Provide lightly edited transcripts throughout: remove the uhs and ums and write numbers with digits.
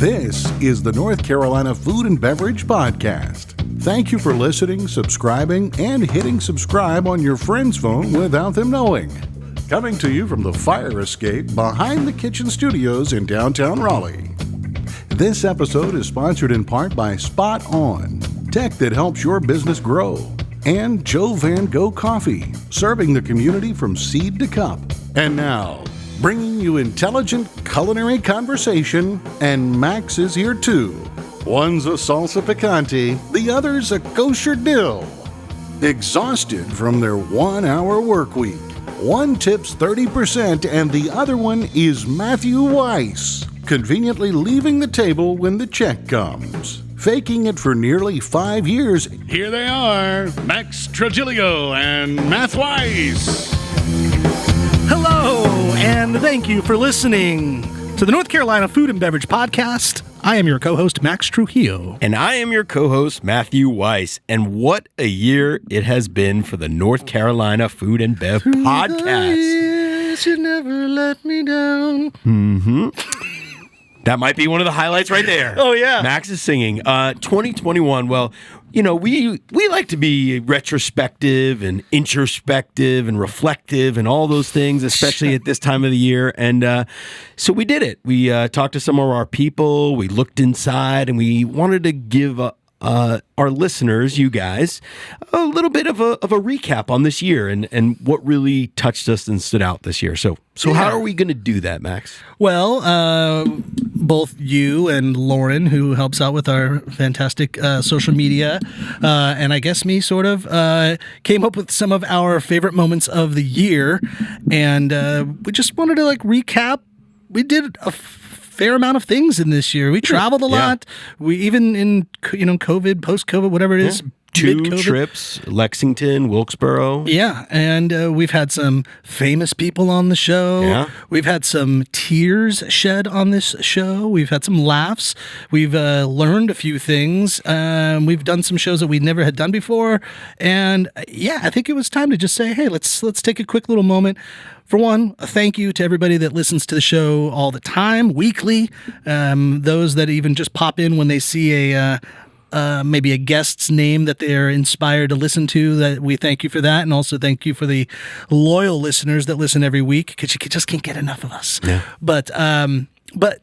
This is the North Carolina Food and Beverage Podcast. Thank you for listening, subscribing, and hitting subscribe on your friend's phone without them knowing. Coming to you from the fire escape behind the kitchen studios in downtown Raleigh. This episode is sponsored in part by Spot On, tech that helps your business grow, and Joe Van Gogh Coffee, serving the community from seed to cup. And now, bringing you intelligent culinary conversation, and Max is here too. One's a salsa picante, the other's a kosher dill. Exhausted from their 1-hour work week, one tips 30% and the other one is Matthew Weiss, conveniently leaving the table when the check comes. Faking it for nearly 5 years, here they are, Max Trujillo and Matt Weiss. Hello, and thank you for listening to the North Carolina Food and Beverage Podcast. I am your co-host, Max Trujillo. And I am your co-host, Matthew Weiss. And what a year it has been for the North Carolina Food and Bev Podcast. You never let me down. Mm-hmm. That might be one of the highlights right there. Oh, yeah. Max is singing. 2021, well, you know, we like to be retrospective and introspective and reflective and all those things, especially at this time of the year. And so we did it. We talked to some of our people. We looked inside, and we wanted to give our listeners, you guys, a little bit of a recap on this year and what really touched us and stood out this year. So how are we going to do that, Max? Well, both you and Lauren, who helps out with our fantastic social media, and I guess me sort of, came up with some of our favorite moments of the year. And we just wanted to recap. We did a fair amount of things in this year. We traveled a lot. We even in COVID, post-COVID, whatever it is. 2 trips, Lexington, Wilkesboro. Yeah, and we've had some famous people on the show. Yeah. We've had some tears shed on this show. We've had some laughs. We've learned a few things. We've done some shows that we never had done before. And I think it was time to just say, hey, let's take a quick little moment. For one, a thank you to everybody that listens to the show all the time, weekly. Those that even just pop in when they see maybe a guest's name that they're inspired to listen to, that we thank you for that. And also thank you for the loyal listeners that listen every week, because you just can't get enough of us. Yeah. But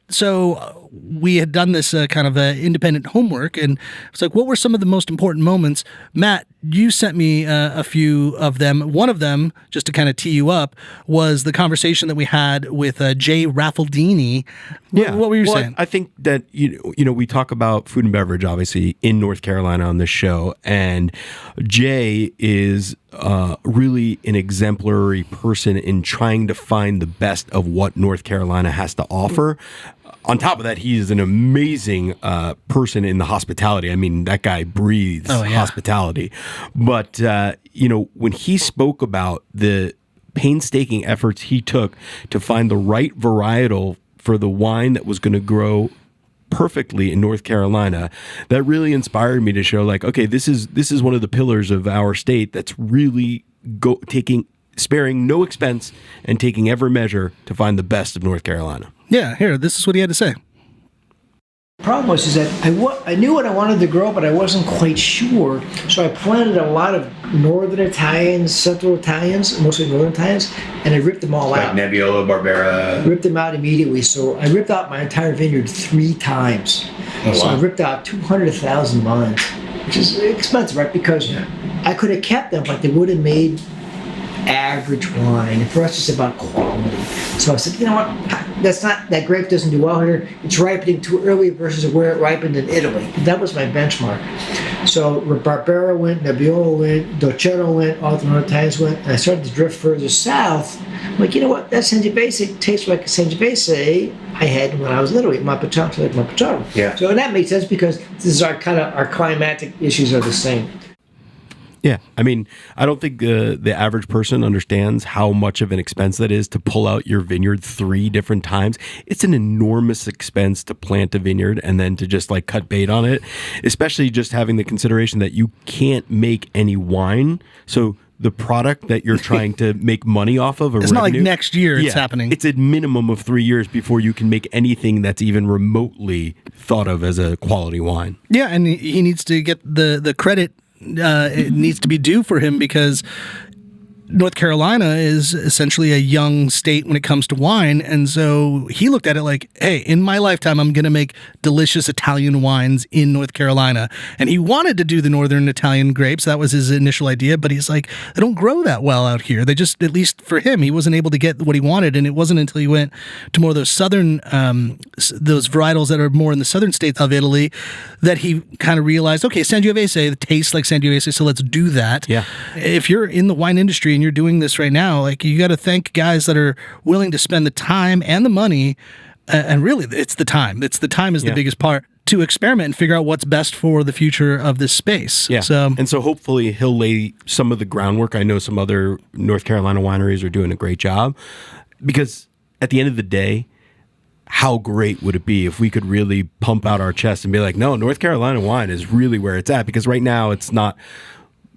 so we had done this kind of independent homework, and it's like, what were some of the most important moments? Matt, you sent me a few of them. One of them, just to kind of tee you up, was the conversation that we had with Jay Raffaldini. Yeah. What were you saying? I think that, you know, we talk about food and beverage, obviously, in North Carolina on this show, and Jay is really an exemplary person in trying to find the best of what North Carolina has to offer. On top of that, he is an amazing person in the hospitality. I mean, that guy breathes hospitality. But, when he spoke about the painstaking efforts he took to find the right varietal for the wine that was going to grow perfectly in North Carolina, that really inspired me to show, okay, this is one of the pillars of our state that's really sparing no expense and taking every measure to find the best of North Carolina. Yeah, here, this is what he had to say. The problem was that I knew what I wanted to grow, but I wasn't quite sure. So I planted a lot of Northern Italians, Central Italians, mostly Northern Italians, and I ripped them all out. Nebbiolo, Barbera. Ripped them out immediately. So I ripped out my entire vineyard 3 times. Oh, so wow. I ripped out 200,000 vines, which is expensive, right? Because I could have kept them, but they would have made average wine. And for us, it's about quality. So I said, you know what? That grape doesn't do well here. It's ripening too early versus where it ripened in Italy. That was my benchmark. So Barbera went, Nebbiolo went, Dolcetto went, all the Northern Italians went, and I started to drift further south. I'm like, you know what? That Sangiovese tastes like a Sangiovese I had when I was in Italy, Montepulciano. Yeah. So that makes sense because this is our climatic issues are the same. Yeah, I mean, I don't think the average person understands how much of an expense that is to pull out your vineyard 3 different times. It's an enormous expense to plant a vineyard and then to just cut bait on it, especially just having the consideration that you can't make any wine. So the product that you're trying to make money off of. It's not like next year it's happening. It's a minimum of 3 years before you can make anything that's even remotely thought of as a quality wine. Yeah, and he needs to get the credit. It needs to be due for him because North Carolina is essentially a young state when it comes to wine. And so he looked at it like, hey, in my lifetime, I'm going to make delicious Italian wines in North Carolina. And he wanted to do the Northern Italian grapes. That was his initial idea. But he's like, they don't grow that well out here. They just, at least for him, he wasn't able to get what he wanted. And it wasn't until he went to more of those southern, those varietals that are more in the southern states of Italy that he kind of realized, okay, Sangiovese tastes like Sangiovese, so let's do that. Yeah. If you're in the wine industry and you're doing this right now, like you got to thank guys that are willing to spend the time and the money, and really it's the time. It's the time is the biggest part to experiment and figure out what's best for the future of this space. Yeah. So hopefully he'll lay some of the groundwork. I know some other North Carolina wineries are doing a great job, because at the end of the day, how great would it be if we could really pump out our chest and be like, no, North Carolina wine is really where it's at? Because right now it's not,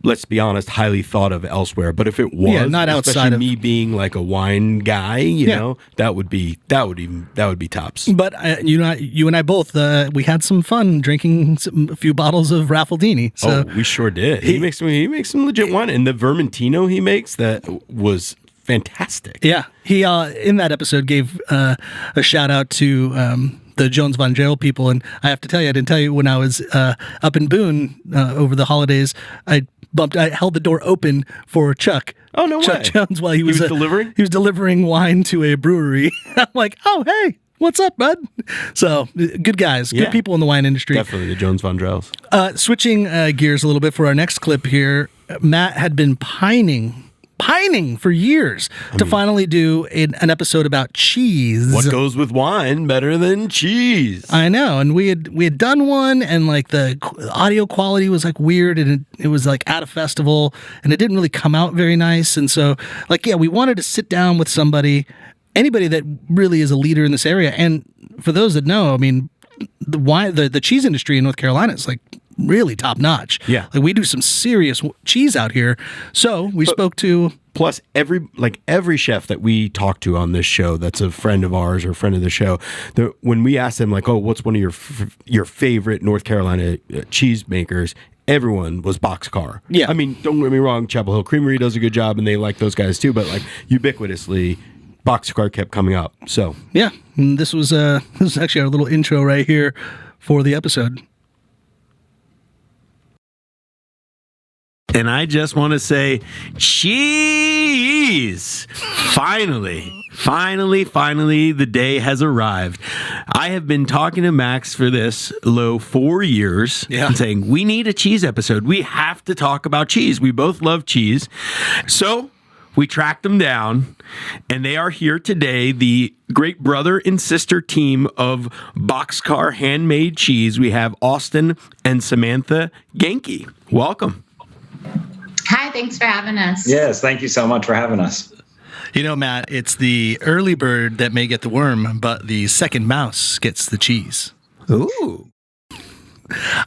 let's be honest, highly thought of elsewhere. But if it was, not outside especially of me being like a wine guy, you know, that would be tops. But you and I both, we had some fun drinking a few bottles of Raffaldini. So we sure did. He makes some legit wine, and the Vermentino he makes that was fantastic. Yeah, he in that episode gave a shout out to the Jones Von Jail people, and I have to tell you, I didn't tell you, when I was up in Boone over the holidays, I held the door open for Chuck. Oh, no Chuck way. Jones, while he was delivering. He was delivering wine to a brewery. I'm like, oh hey, what's up, bud? So good guys, good people in the wine industry. Definitely the Jones Von Jails. Switching gears a little bit for our next clip here, Matt had been pining for years to finally do an episode about cheese. What goes with wine better than cheese? I know, and we had done one, and like the audio quality was like weird, and it was like at a festival, and it didn't really come out very nice. And so, like, we wanted to sit down with anybody that really is a leader in this area. And for those that know, I mean, the cheese industry in North Carolina is like really top notch. Yeah. Like we do some serious cheese out here. So we spoke to. Plus, every chef that we talk to on this show that's a friend of ours or friend of the show, when we ask them, like, oh, what's one of your favorite North Carolina cheese makers? Everyone was Boxcar. Yeah. I mean, don't get me wrong, Chapel Hill Creamery does a good job, and they like those guys too, but like ubiquitously, Boxcar kept coming up. So yeah, and this was actually our little intro right here for the episode. And I just want to say, cheese! Finally, the day has arrived. I have been talking to Max for this, 4 years, and saying, we need a cheese episode. We have to talk about cheese. We both love cheese. So we tracked them down, and they are here today, the great brother and sister team of Boxcar Handmade Cheese. We have Austin and Samantha Genke. Welcome. Hi, thanks for having us. Yes, thank you so much for having us. You know, Matt, it's the early bird that may get the worm, but the second mouse gets the cheese. ooh.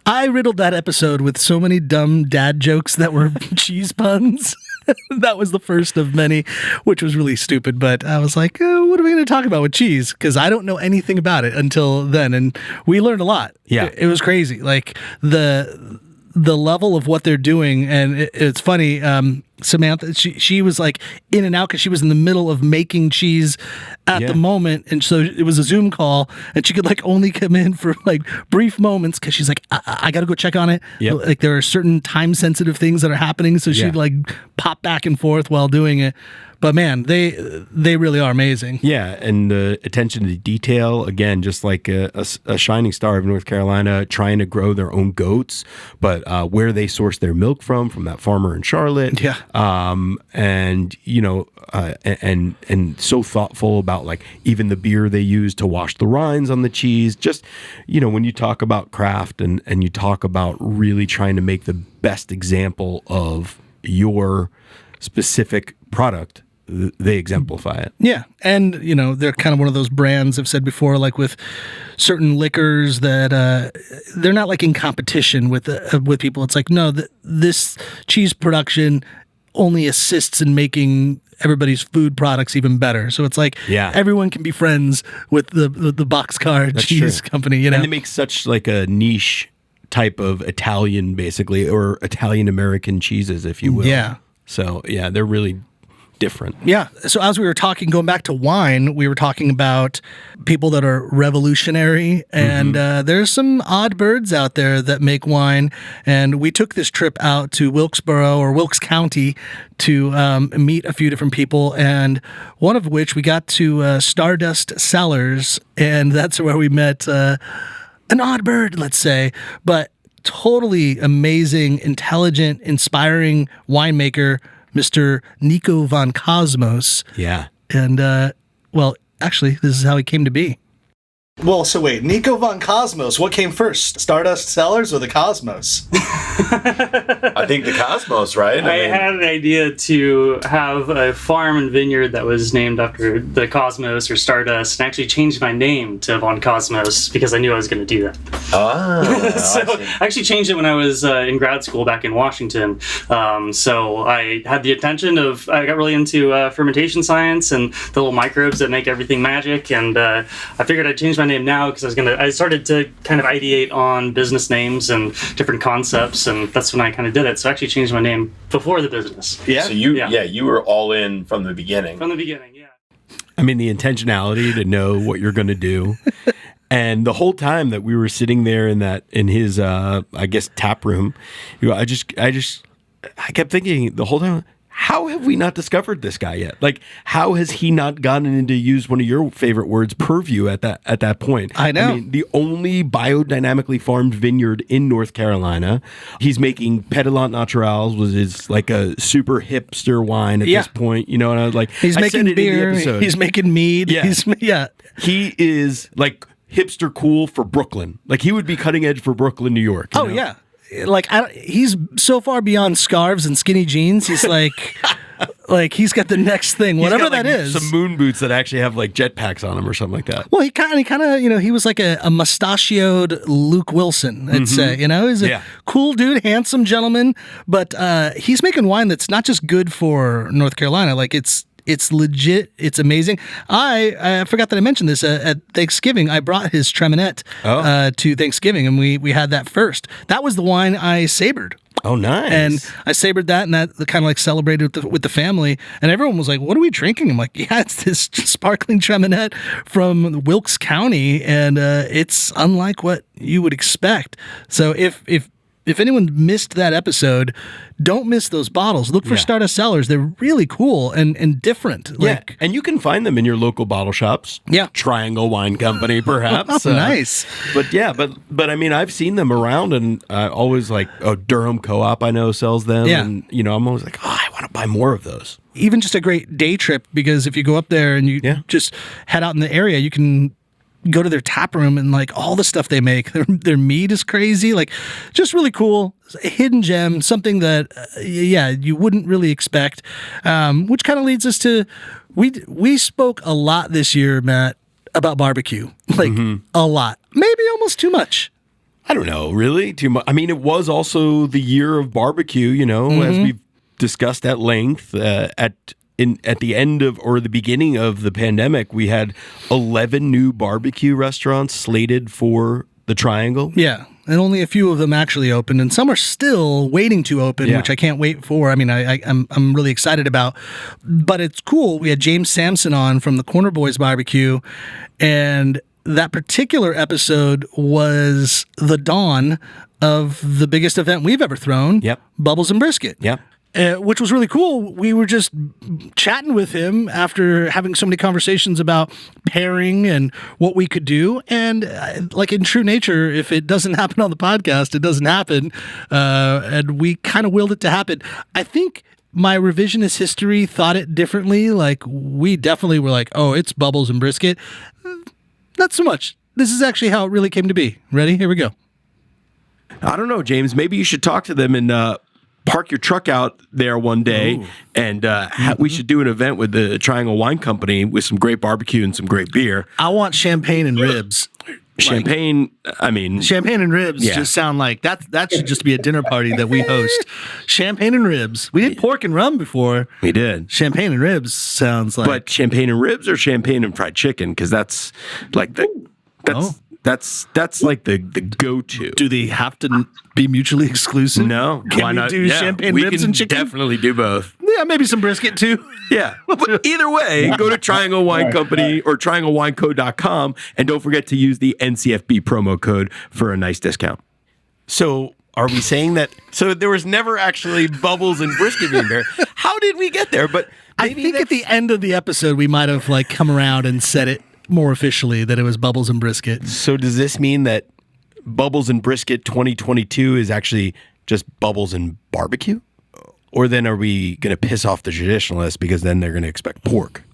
I riddled that episode with so many dumb dad jokes that were cheese puns. That was the first of many, which was really stupid. But I was like, what are we going to talk about with cheese? Because I don't know anything about it until then. And we learned a lot. Yeah. It was crazy. Like the level of what they're doing. And it's funny. Samantha, she was like in and out because she was in the middle of making cheese at the moment, and so it was a Zoom call, and she could like only come in for like brief moments because she's like, I got to go check on it. Yep. Like there are certain time sensitive things that are happening, so she'd like pop back and forth while doing it. But man, they really are amazing. Yeah, and the attention to detail, again, just like a shining star of North Carolina, trying to grow their own goats, but where they source their milk from that farmer in Charlotte. Yeah. And, you know, and so thoughtful about like even the beer they use to wash the rinds on the cheese. Just, you know, when you talk about craft and you talk about really trying to make the best example of your specific product, they exemplify it. Yeah. And, you know, they're kind of one of those brands I've said before, like with certain liquors that they're not like in competition with people. It's like, no, this cheese production only assists in making everybody's food products even better. So it's like everyone can be friends with the boxcar cheese company, you know. And they make such like a niche type of Italian, basically, or Italian American cheeses, if you will. Yeah. So they're really different. Yeah. So as we were talking, going back to wine, we were talking about people that are revolutionary, and there's some odd birds out there that make wine. And we took this trip out to Wilkesboro or Wilkes County to meet a few different people, and one of which we got to Stardust Cellars, and that's where we met an odd bird, let's say, but totally amazing, intelligent, inspiring winemaker, Mr. Nico von Cosmos. Yeah. And, well, actually, this is how he came to be. Well, so wait, Nico von Cosmos, what came first, Stardust Cellars or the Cosmos? I think the Cosmos, right? I had an idea to have a farm and vineyard that was named after the Cosmos or Stardust, and actually changed my name to Von Cosmos because I knew I was going to do that. So I actually changed it when I was in grad school back in Washington. So I had the intention of, I got really into fermentation science and the little microbes that make everything magic, and I figured I'd change my name now because I started to kind of ideate on business names and different concepts, and that's when I kind of did it. So I actually changed my name before the business. Yeah. So you were all in from the beginning. From the beginning, yeah. I mean, the intentionality to know what you're going to do. And the whole time that we were sitting there in his I guess tap room, I kept thinking the whole time, how have we not discovered this guy yet? Like, how has he not gotten into, use one of your favorite words, purview at that point? I know. I mean, the only biodynamically farmed vineyard in North Carolina. He's making Pétillant Naturals, was his like a super hipster wine at this point, you know. And I was like, he's making beer, he's making mead. Yeah, he is like hipster cool for Brooklyn. Like, he would be cutting edge for Brooklyn, New York. You know? Yeah. Like, he's so far beyond scarves and skinny jeans. He's like, like he's got the next thing, whatever that is. Some moon boots that actually have like jetpacks on them or something like that. Well, he kind of, you know, he was like a mustachioed Luke Wilson, I'd say. You know, he's a cool dude, handsome gentleman, but he's making wine that's not just good for North Carolina. Like, it's legit. It's amazing. I forgot that I mentioned this at Thanksgiving. I brought his Treminette to Thanksgiving, and we had that first. That was the wine I sabered. Oh, nice. And I sabered that, and that kind of like celebrated with the family. And everyone was like, "What are we drinking?" I'm like, "Yeah, it's this sparkling Treminette from Wilkes County, and it's unlike what you would expect." So if anyone missed that episode, don't miss those bottles. Look for Stardust Cellars. They're really cool and different. Like, and you can find them in your local bottle shops. Yeah. Triangle Wine Company, perhaps. Nice. But I mean, I've seen them around, and always like, Durham Co-op, I know, sells them. Yeah. And, you know, I'm always like, I want to buy more of those. Even just a great day trip, because if you go up there and you just head out in the area, you can go to their tap room, and like all the stuff they make, their mead is crazy, like just really cool, a hidden gem, something that you wouldn't really expect, which kind of leads us to we spoke a lot this year, Matt, about barbecue, like a lot, maybe almost too much. I don't know, really too much. I mean, it was also the year of barbecue, you know, as we've discussed at length at the end of, or the beginning of the pandemic, we had 11 new barbecue restaurants slated for the Triangle. Yeah, and only a few of them actually opened, and some are still waiting to open, which I can't wait for. I mean, I'm really excited about. But it's cool. We had James Sampson on from the Corner Boys Barbecue, and that particular episode was the dawn of the biggest event we've ever thrown. Yep. Bubbles and Brisket. Yep. Which was really cool. We were just chatting with him after having so many conversations about pairing and what we could do. And like in true nature, if it doesn't happen on the podcast, it doesn't happen. And we kind of willed it to happen. I think my revisionist history thought it differently. Like, we definitely were like, oh, it's Bubbles and Brisket. Not so much. This is actually how it really came to be. Ready? Here we go. I don't know, James. Maybe you should talk to them and park your truck out there one day. Ooh. And we should do an event with the Triangle Wine Company with some great barbecue and some great beer. I want champagne and ribs. Champagne, I mean, champagne and ribs just sound like that should just be a dinner party that we host. Champagne and ribs. We did pork and rum before. We did. Champagne and ribs sounds like. But champagne and ribs or champagne and fried chicken? Because that's like that's like the go-to. Do they have to be mutually exclusive? No. Can why we not? do champagne we ribs can and chicken? definitely do both. Yeah, maybe some brisket too. Yeah. But either way, go to Triangle Wine Company or trianglewineco.com and don't forget to use the NCFB promo code for a nice discount. So are we saying that? So there was never actually bubbles and brisket being there. How did we get there? But I think at the end of the episode, we might have like come around and said it more officially that it was bubbles and brisket. So does this mean that Bubbles and Brisket 2022 is actually just bubbles and barbecue? Or then are we going to piss off the traditionalists because then they're going to expect pork?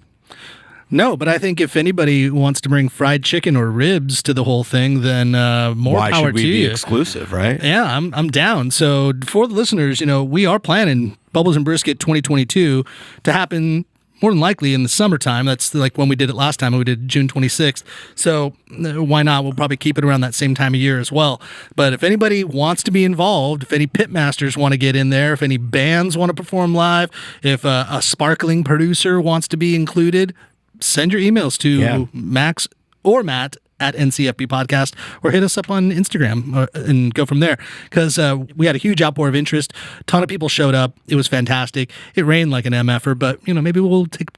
No, but I think if anybody wants to bring fried chicken or ribs to the whole thing, then more Why power should we to be you. exclusive, right? Yeah, I'm down. So for the listeners, we are planning Bubbles and Brisket 2022 to happen more than likely in the summertime. That's like when we did it last time. We did June 26th. So why not? We'll probably keep it around that same time of year as well. But if anybody wants to be involved, if any pitmasters want to get in there, if any bands want to perform live, if a sparkling producer wants to be included, send your emails to Max or Matt at NCFB Podcast, or hit us up on Instagram and go from there. Because we had a huge outpour of interest. A ton of people showed up. It was fantastic. It rained like an MFer, but maybe we'll take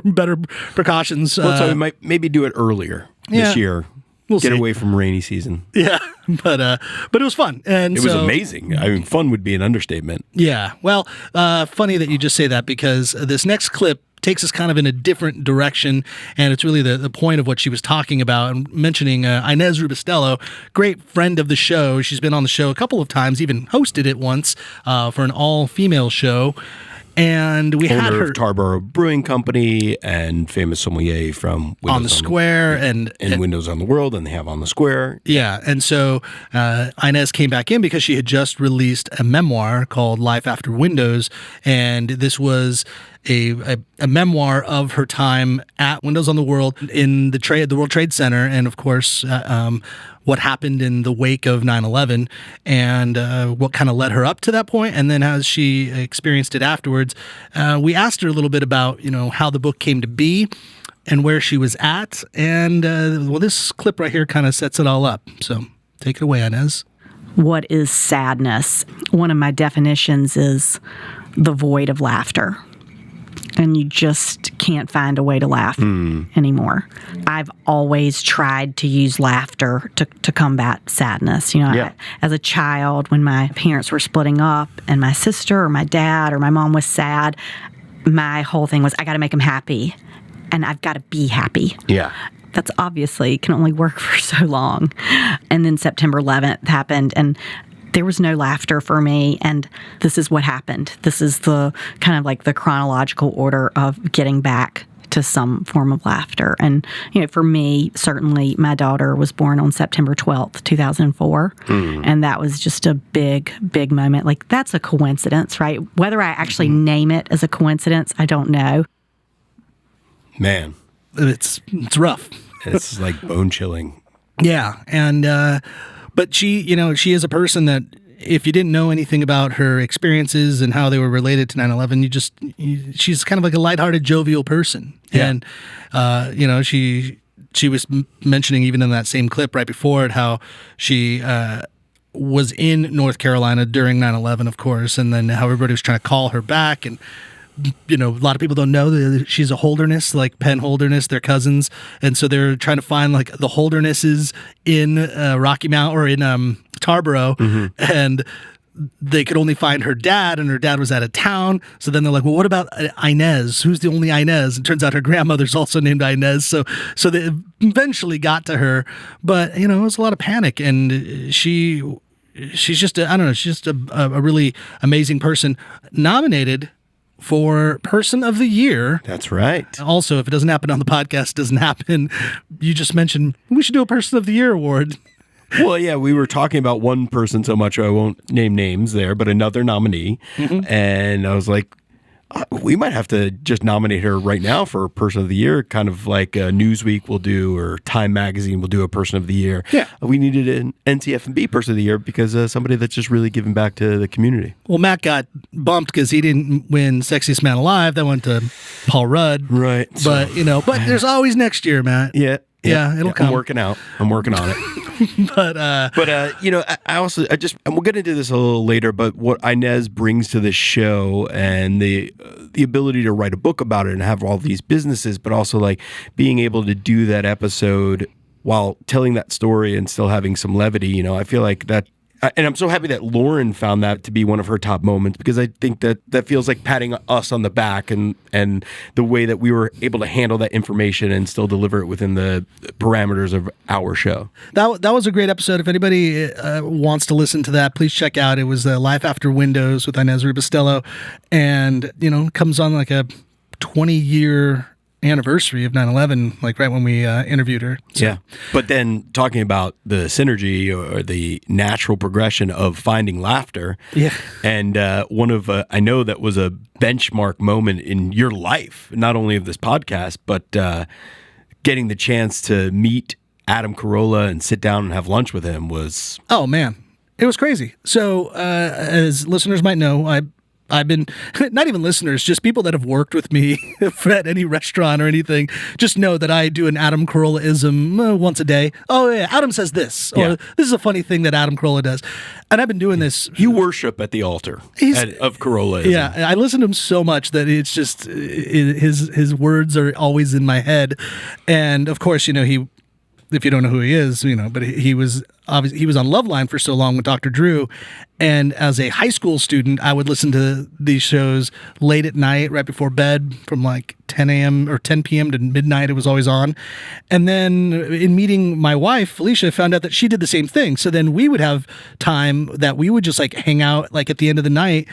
better precautions. Well, so we might maybe do it earlier this year. We'll Get see. away from rainy season. Yeah, but it was fun. And it was amazing. I mean, fun would be an understatement. Yeah. Well, funny that you just say that, because this next clip takes us kind of in a different direction, and it's really the point of what she was talking about and mentioning Inez Rubistello, great friend of the show. She's been on the show a couple of times, even hosted it once for an all-female show. And we had her of Tarboro Brewing Company and famous sommelier from Windows on the Square and Windows on the World, and they have On the Square. Yeah, and so Inez came back in because she had just released a memoir called Life After Windows, and this was a memoir of her time at Windows on the World in the World Trade Center, and of course what happened in the wake of 9/11 and what kind of led her up to that point, and then as she experienced it afterwards. We asked her a little bit about how the book came to be and where she was at, and this clip right here kind of sets it all up. So take it away, Inez. What is sadness? One of my definitions is the void of laughter. And you just can't find a way to laugh anymore. I've always tried to use laughter to combat sadness. As a child, when my parents were splitting up and my sister or my dad or my mom was sad, my whole thing was, I got to make them happy and I've got to be happy. Yeah. That's obviously can only work for so long. And then September 11th happened, and there was no laughter for me, and this is what happened. This is the kind of like the chronological order of getting back to some form of laughter. And, for me, certainly my daughter was born on September 12th, 2004, and that was just a big, big moment. Like, that's a coincidence, right? Whether I actually name it as a coincidence, I don't know. Man. It's rough. It's like bone-chilling. Yeah, and but she she is a person that if you didn't know anything about her experiences and how they were related to 9/11, she's kind of like a lighthearted, jovial person. Yeah. And she was mentioning even in that same clip right before it how she was in North Carolina during 9/11, of course, and then how everybody was trying to call her back. And a lot of people don't know that she's a Holderness, like Penn Holderness, they're cousins. And so they're trying to find like the Holdernesses in Rocky Mount or in Tarboro. And they could only find her dad, and her dad was out of town. So then they're like, well, what about Inez? Who's the only Inez? And it turns out her grandmother's also named Inez. So they eventually got to her. But, it was a lot of panic. And she's just, she's just a really amazing person. Nominated for Person of the Year. That's right. Also, if it doesn't happen on the podcast, it doesn't happen. You just mentioned we should do a Person of the Year award. Well, yeah, we were talking about one person so much I won't name names there, but another nominee. And I was like, We might have to just nominate her right now for Person of the Year, kind of like Newsweek will do, or Time Magazine will do a Person of the Year. Yeah. We needed an NCF&B Person of the Year because somebody that's just really giving back to the community. Well, Matt got bumped because he didn't win Sexiest Man Alive. That went to Paul Rudd. Right. But, but there's always next year, Matt. Yeah. Yeah, it'll come. I'm working on it. But we'll get into this a little later, but what Inez brings to this show and the ability to write a book about it and have all these businesses, but also like being able to do that episode while telling that story and still having some levity, I feel like that. And I'm so happy that Lauren found that to be one of her top moments, because I think that feels like patting us on the back and the way that we were able to handle that information and still deliver it within the parameters of our show. That was a great episode. If anybody wants to listen to that, please check out. It was Life After Windows with Inez Rubistello, and comes on like a 20-year anniversary of 9/11, like right when we interviewed her. So. Yeah. But then talking about the synergy or the natural progression of finding laughter. Yeah. And one of, I know that was a benchmark moment in your life, not only of this podcast, but getting the chance to meet Adam Carolla and sit down and have lunch with him was... Oh, man. It was crazy. So as listeners might know, I've been, not even listeners, just people that have worked with me at any restaurant or anything, just know that I do an Adam Carolla-ism once a day. Oh, yeah, Adam says this. Or this is a funny thing that Adam Carolla does. And I've been doing this. You worship at the altar of Carolla-ism. Yeah, I listen to him so much that it's just, his words are always in my head. And, of course, if you don't know who he is, but he was obviously, he was on Loveline for so long with Dr. Drew. And as a high school student, I would listen to these shows late at night, right before bed, from like 10 a.m. or 10 p.m. to midnight. It was always on. And then in meeting my wife, Felicia, I found out that she did the same thing. So then we would have time that we would just like hang out like at the end of the night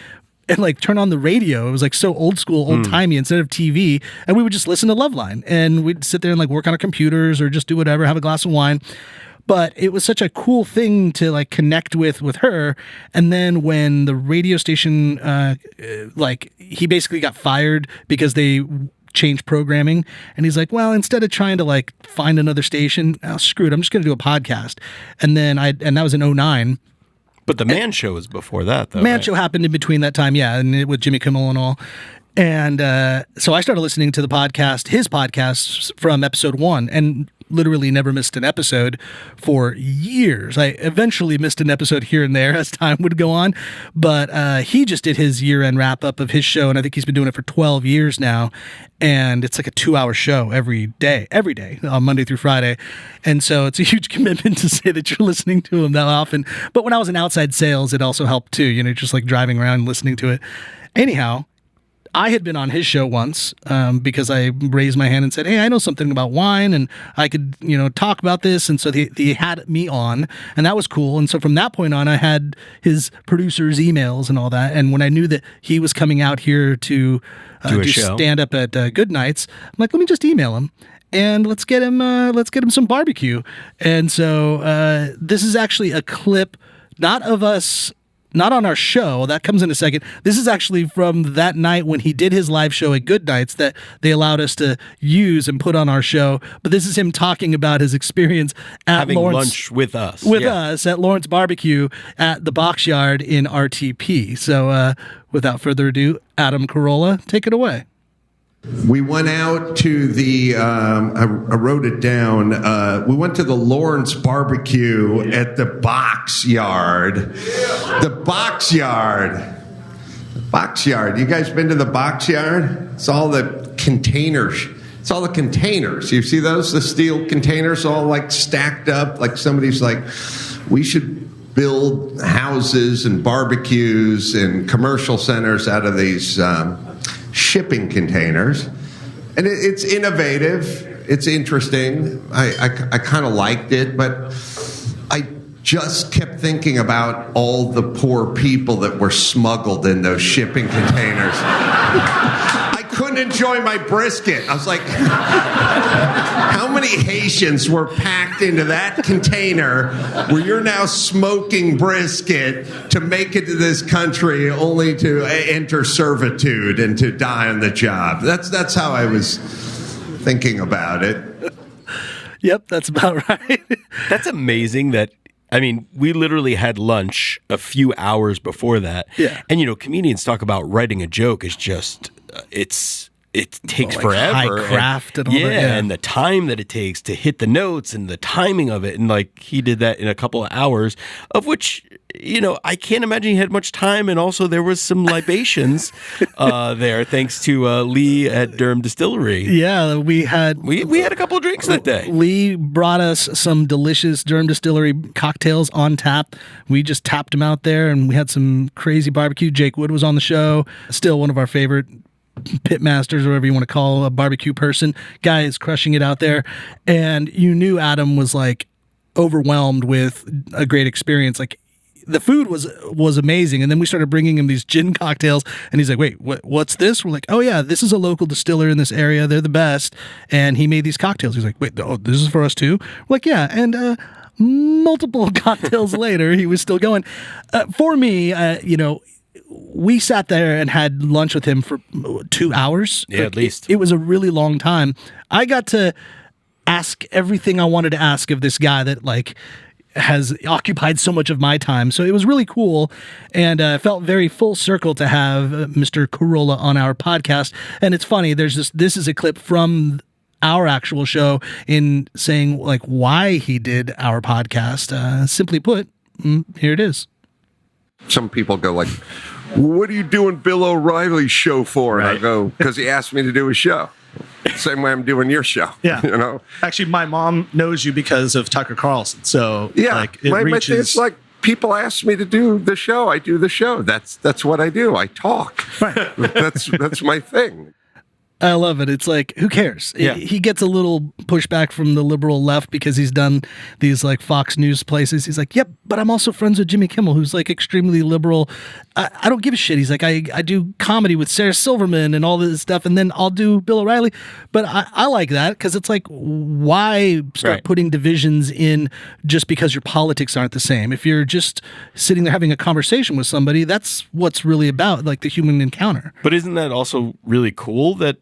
and like turn on the radio. It was like so old school, old timey instead of TV. And we would just listen to Loveline, and we'd sit there and like work on our computers or just do whatever, have a glass of wine. But it was such a cool thing to like connect with her. And then when the radio station, he basically got fired because they changed programming, and he's like, well, instead of trying to like find another station, screw it, I'm just going to do a podcast. And then that was in 2009. But the Man Show was before that, though. Man Show happened in between that time, yeah, and with Jimmy Kimmel and all. And so I started listening to his podcast from episode 1, and literally never missed an episode for years. I eventually missed an episode here and there as time would go on, but he just did his year-end wrap-up of his show, and I think he's been doing it for 12 years now, and it's like a 2-hour show every day, on Monday through Friday. And so it's a huge commitment to say that you're listening to him that often. But when I was in outside sales, it also helped too, just like driving around and listening to it. Anyhow, I had been on his show once because I raised my hand and said, hey, I know something about wine and I could, talk about this. And so he had me on, and that was cool. And so from that point on, I had his producer's emails and all that. And when I knew that he was coming out here to do stand up at Good Nights, I'm like, let me just email him. And let's get him some barbecue. And so this is actually a clip, not of us, not on our show. That comes in a second. This is actually from that night when he did his live show at Good Nights that they allowed us to use and put on our show. But this is him talking about his experience at having Lawrence, lunch with us. Us at Lawrence Barbecue at the Box Yard in RTP. So without further ado, Adam Carolla, take it away. We went out to I wrote it down. We went to the Lawrence Barbecue at the Box Yard. The Box Yard. Box Yard. You guys been to the Box Yard? It's all the containers. You see those? The steel containers all like stacked up. Like somebody's like, we should build houses and barbecues and commercial centers out of these shipping containers. And it's innovative. It's interesting. I kind of liked it, but I just kept thinking about all the poor people that were smuggled in those shipping containers. I couldn't wouldn't enjoy my brisket. I was like, how many Haitians were packed into that container where you're now smoking brisket to make it to this country only to enter servitude and to die on the job? That's how I was thinking about it. Yep, that's about right. That's amazing that, I mean, we literally had lunch a few hours before that. Yeah. And, comedians talk about writing a joke is just, it takes forever. High craft and all that. Yeah, and the time that it takes to hit the notes and the timing of it. And he did that in a couple of hours, of which, I can't imagine he had much time. And also there was some libations there, thanks to Lee at Durham Distillery. Yeah, we had a couple of drinks that day. Lee brought us some delicious Durham Distillery cocktails on tap. We just tapped them out there, and we had some crazy barbecue. Jake Wood was on the show, still one of our favorite pitmasters, or whatever you want to call a barbecue person. Guy is crushing it out there. And you knew Adam was overwhelmed with a great experience. The food was amazing. And then we started bringing him these gin cocktails, and he's like, wait, what's this? We're like, oh yeah, this is a local distiller in this area. They're the best. And he made these cocktails. He's like, wait, this is for us too? We're like, yeah. And multiple cocktails later, he was still going. For me, we sat there and had lunch with him for 2 hours. Yeah, at least. It was a really long time. I got to ask everything I wanted to ask of this guy that has occupied so much of my time. So it was really cool, and felt very full circle to have Mr. Corolla on our podcast. And it's funny, this is a clip from our actual show in saying why he did our podcast. Simply put, here it is. Some people go what are you doing Bill O'Reilly's show for? Right. And I go, because he asked me to do a show. Same way I'm doing your show. Yeah. Actually, my mom knows you because of Tucker Carlson. So yeah, it reaches... it's people ask me to do the show. I do the show. That's what I do. I talk. Right. That's my thing. I love it. It's who cares? Yeah. He gets a little pushback from the liberal left because he's done these Fox News places. He's like, yep, but I'm also friends with Jimmy Kimmel, who's extremely liberal. I don't give a shit. He's like, I do comedy with Sarah Silverman and all this stuff, and then I'll do Bill O'Reilly. But I like that because it's why start putting divisions in just because your politics aren't the same? If you're just sitting there having a conversation with somebody, that's what's really about, the human encounter. But isn't that also really cool that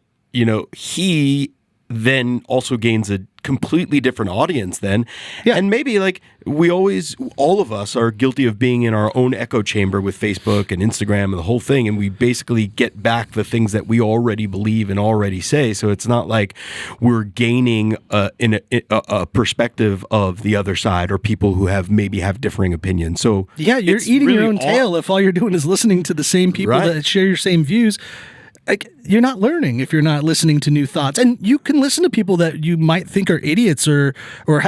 he then also gains a completely different audience then. Yeah. And maybe all of us are guilty of being in our own echo chamber with Facebook and Instagram and the whole thing. And we basically get back the things that we already believe and already say. So it's not like we're gaining a perspective of the other side or people who have differing opinions. So yeah, you're eating your own tail if all you're doing is listening to the same people that share your same views. You're not learning if you're not listening to new thoughts. And you can listen to people that you might think are idiots or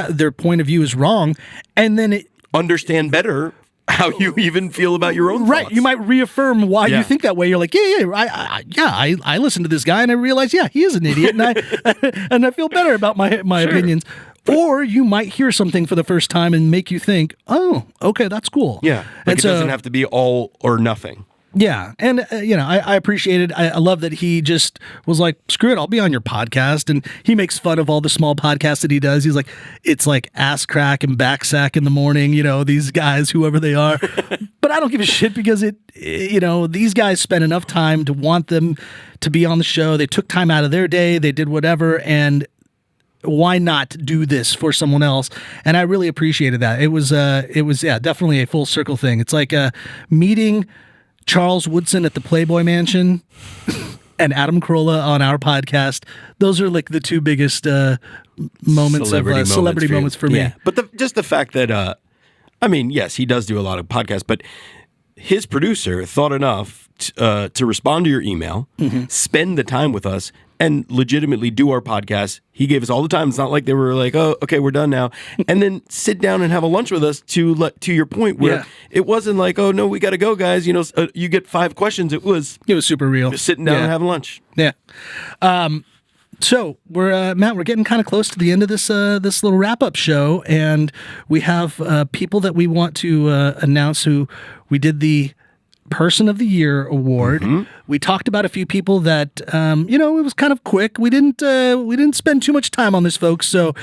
their point of view is wrong, and then understand better how you even feel about your own right. thoughts. You might reaffirm why you think that way. You're like, I listened to this guy and I realized, he is an idiot, and I feel better about my opinions. Or you might hear something for the first time and make you think, oh, okay, that's cool. Yeah, it doesn't have to be all or nothing. Yeah. And, I appreciate it. I love that he just was like, screw it, I'll be on your podcast. And he makes fun of all the small podcasts that he does. He's like, it's like ass crack and back sack in the morning, these guys, whoever they are. But I don't give a shit because these guys spent enough time to want them to be on the show. They took time out of their day. They did whatever. And why not do this for someone else? And I really appreciated that. It was definitely a full circle thing. It's like meeting Charles Woodson at the Playboy Mansion and Adam Carolla on our podcast. Those are the two biggest moments of celebrity moments for me. Yeah. But just the fact that, yes, he does do a lot of podcasts, but his producer thought enough to respond to your email, spend the time with us, and legitimately do our podcast. He gave us all the time. It's not like they were like, oh, okay, we're done now. And then sit down and have a lunch with us to your point where it wasn't like, oh, no, we got to go, guys. You get 5 questions. It was super real. Just sitting down and having lunch. Yeah. So we're Matt, we're getting kind of close to the end of this little wrap-up show, and we have people that we want to announce who we did the Person of the Year award. We talked about a few people that, it was kind of quick. We didn't spend too much time on this, folks. So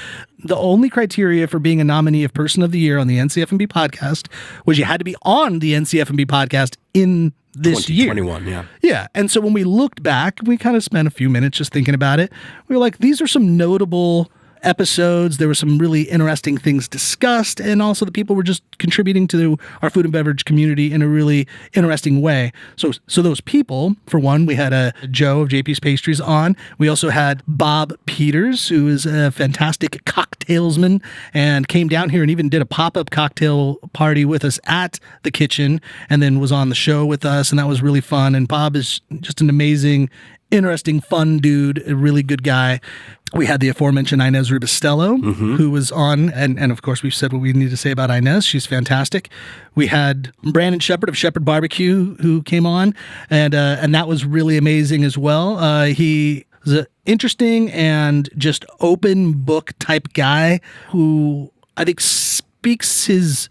the only criteria for being a nominee of Person of the Year on the NCF&B podcast was you had to be on the NCF&B podcast in this year. 2021, yeah. Yeah. And so when we looked back, we kind of spent a few minutes just thinking about it. We were like, these are some notable episodes. There were some really interesting things discussed, and also the people were just contributing to our food and beverage community in a really interesting way. So those people, for one, we had Joe of JP's Pastries on. We also had Bob Peters, who is a fantastic cocktailsman and came down here and even did a pop-up cocktail party with us at the kitchen, and then was on the show with us, and that was really fun. And Bob is just an amazing, interesting, fun dude, a really good guy. We had the aforementioned Inez Rubistello, who was on, and of course we've said what we need to say about Inez. She's fantastic. We had Brandon Shepard of Shepard Barbecue, who came on, and that was really amazing as well. He was an interesting and just open book type guy who I think speaks his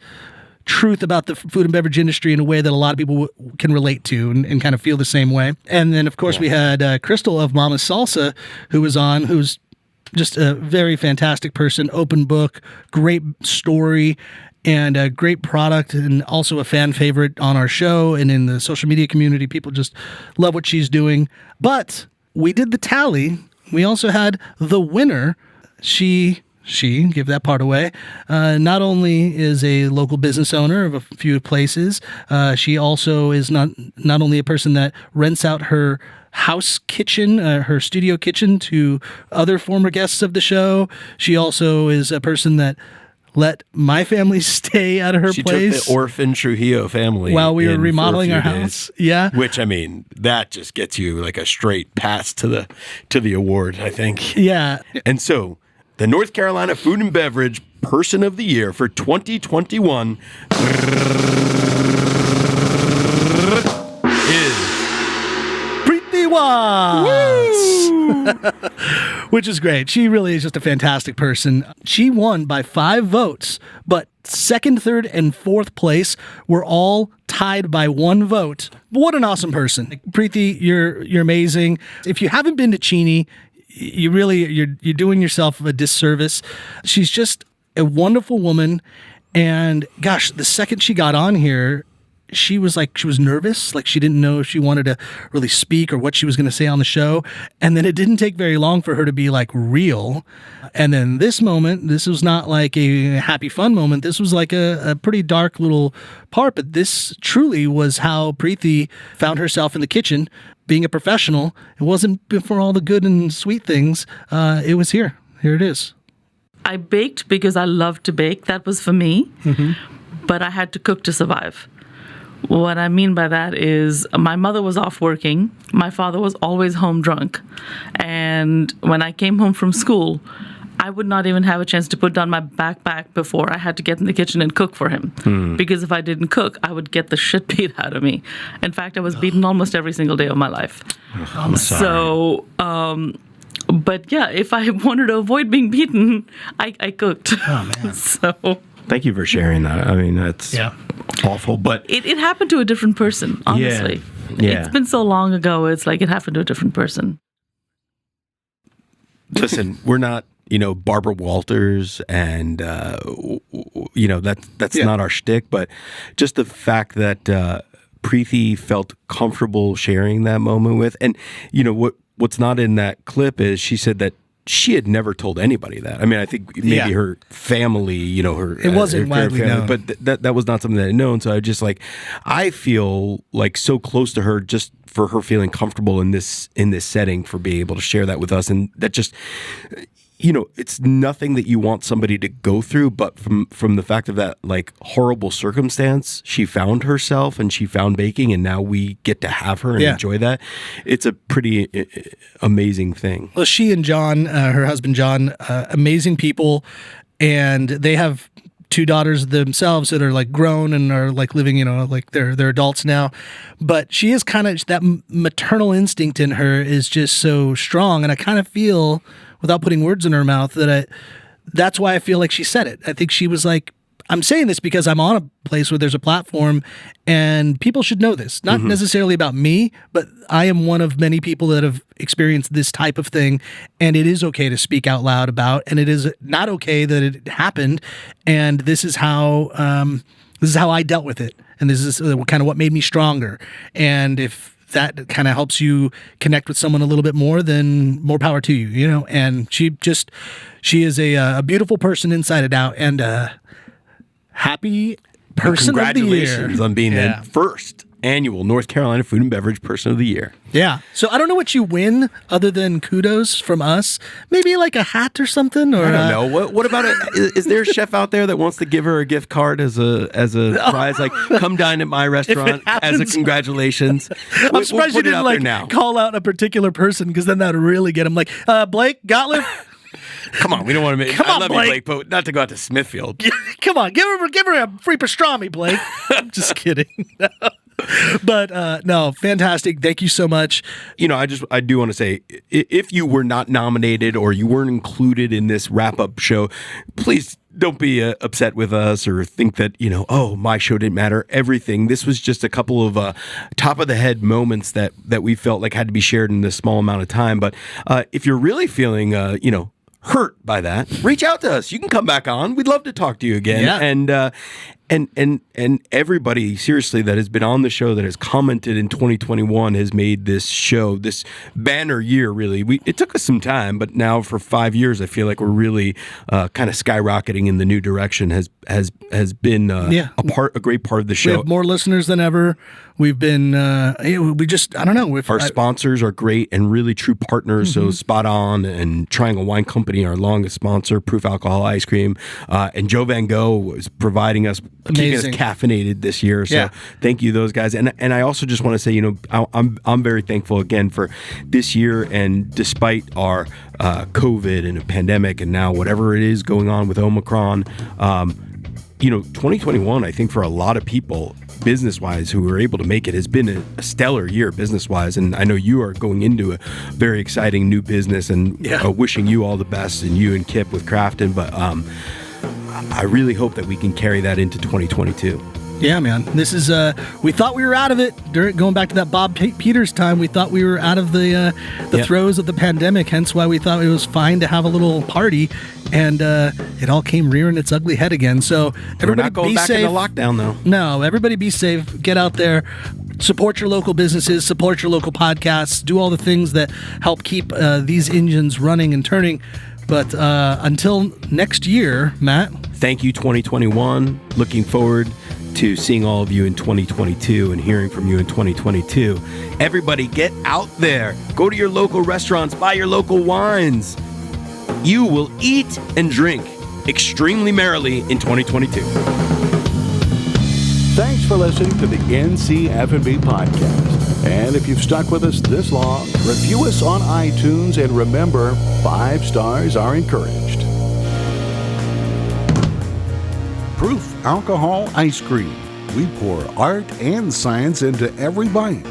truth about the food and beverage industry in a way that a lot of people can relate to and kind of feel the same way. And then, of course, we had Crystal of Mama's Salsa, who was on, who's just a very fantastic person, open book, great story, and a great product, and also a fan favorite on our show and in the social media community. People just love what she's doing. But we did the tally. We also had the winner. She, give that part away, not only is a local business owner of a few places, she also is not only a person that rents out her house kitchen, her studio kitchen, to other former guests of the show. She also is a person that let my family stay at her place. She took the orphan Trujillo family while we were remodeling our house. Yeah. Which, I mean, that just gets you like a straight pass to the award, I think. Yeah. And so the North Carolina Food and Beverage Person of the Year for 2021 is Preeti Watts. Which is great. She really is just a fantastic person. She won by 5 votes, but second, third, and fourth place were all tied by 1 vote. What an awesome person. Preeti, you're amazing. If you haven't been to Cheney, you're doing yourself a disservice. She's just a wonderful woman, and gosh, the second she got on here, she was nervous, like she didn't know if she wanted to really speak or what she was going to say on the show. And then it didn't take very long for her to be like real. And then this was not like a happy fun moment. This was like a pretty dark little part, but this truly was how Preeti found herself in the kitchen being a professional. It wasn't for all the good and sweet things. It was here. Here it is. I baked because I love to bake. That was for me. But I had to cook to survive. What I mean by that is my mother was off working. My father was always home drunk. And when I came home from school, I would not even have a chance to put down my backpack before I had to get in the kitchen and cook for him. Because if I didn't cook, I would get the shit beat out of me. In fact, I was beaten almost every single day of my life. I'm sorry. So, but yeah, if I wanted to avoid being beaten, I cooked. Oh, man. So... Thank you for sharing that. I mean, that's awful, but it happened to a different person, honestly. Yeah. It's been so long ago, it's like it happened to a different person. Listen, we're not, Barbara Walters, and, that's not our shtick, but just the fact that Preeti felt comfortable sharing that moment with, and, what's not in that clip is she said that she had never told anybody that. I mean, I think maybe her family, her... It wasn't widely known. But that was not something that I'd known. So I feel like so close to her just for her feeling comfortable in this setting, for being able to share that with us. And that just... it's nothing that you want somebody to go through, but from the fact of that, like, horrible circumstance, she found herself and she found baking, and now we get to have her and enjoy that. It's a pretty amazing thing. Well, she and John, her husband John, amazing people, and they have 2 daughters themselves that are like grown and are like living, like they're adults now. But she is kind of, that maternal instinct in her is just so strong, and I kind of feel, without putting words in her mouth, that's why I feel like she said it. I think she was like, I'm saying this because I'm on a place where there's a platform and people should know this. Not necessarily about me, but I am one of many people that have experienced this type of thing, and it is okay to speak out loud about, and it is not okay that it happened, and this is how I dealt with it, and this is kind of what made me stronger. And if that kind of helps you connect with someone a little bit more, then more power to you, you know. And she is a beautiful person inside and out, and happy person of the year. Congratulations on being the first annual North Carolina Food and Beverage Person of the Year. Yeah. So I don't know what you win other than kudos from us. Maybe like a hat or something. Or I don't know. What about it? Is there a chef out there that wants to give her a gift card as a prize? Like, come dine at my restaurant as a congratulations. I'm surprised you didn't like call out a particular person, because then that would really get him. Like, Blake Gottlieb. Come on, we don't want to make. I love you, Blake, but not to go out to Smithfield. Come on, give her a free pastrami, Blake. I'm just kidding. But no, fantastic. Thank you so much. You know, I do want to say, if you were not nominated or you weren't included in this wrap-up show, please don't be upset with us or think that, you know, oh, my show didn't matter. Everything. This was just a couple of top-of-the-head moments that we felt like had to be shared in this small amount of time. But if you're really feeling, you know, hurt by that, reach out to us. You can come back on. We'd love to talk to you again. Yeah. And everybody, seriously, that has been on the show, that has commented in 2021, has made this show this banner year. Really, it took us some time, but now for 5 years, I feel like we're really kind of skyrocketing in the new direction. Has been a great part of the show. We have more listeners than ever. We've been we just, I don't know. Our sponsors are great and really true partners. So Spot On and Triangle Wine Company, our longest sponsor, Proof Alcohol Ice Cream, and Joe Van Gogh was providing us. Amazing. Keeping us caffeinated this year, so thank you, those guys. And I also just want to say, you know, I'm very thankful again for this year, and despite our COVID and a pandemic, and now whatever it is going on with Omicron, you know, 2021, I think for a lot of people, business-wise, who were able to make it, has been a stellar year business-wise. And I know you are going into a very exciting new business, and wishing you all the best, and you and Kip with Crafton. But I really hope that we can carry that into 2022. Yeah, man. This is, we thought we were out of it. Going back to that Bob Peters time, we thought we were out of the throes of the pandemic, hence why we thought it was fine to have a little party. And it all came rearing its ugly head again. So everybody, we're not going back into lockdown, though. No, everybody be safe. Get out there. Support your local businesses. Support your local podcasts. Do all the things that help keep these engines running and turning. But until next year, Matt. Thank you, 2021. Looking forward to seeing all of you in 2022 and hearing from you in 2022. Everybody, get out there. Go to your local restaurants. Buy your local wines. You will eat and drink extremely merrily in 2022. Thanks for listening to the NC F&B podcast. And if you've stuck with us this long, review us on iTunes, and remember, 5 stars are encouraged. Proof Alcohol Ice Cream. We pour art and science into every bite.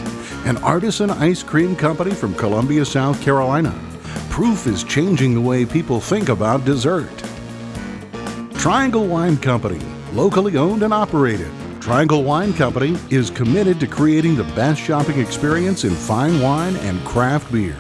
An artisan ice cream company from Columbia, South Carolina. Proof is changing the way people think about dessert. Triangle Wine Company. Locally owned and operated. Triangle Wine Company is committed to creating the best shopping experience in fine wine and craft beer.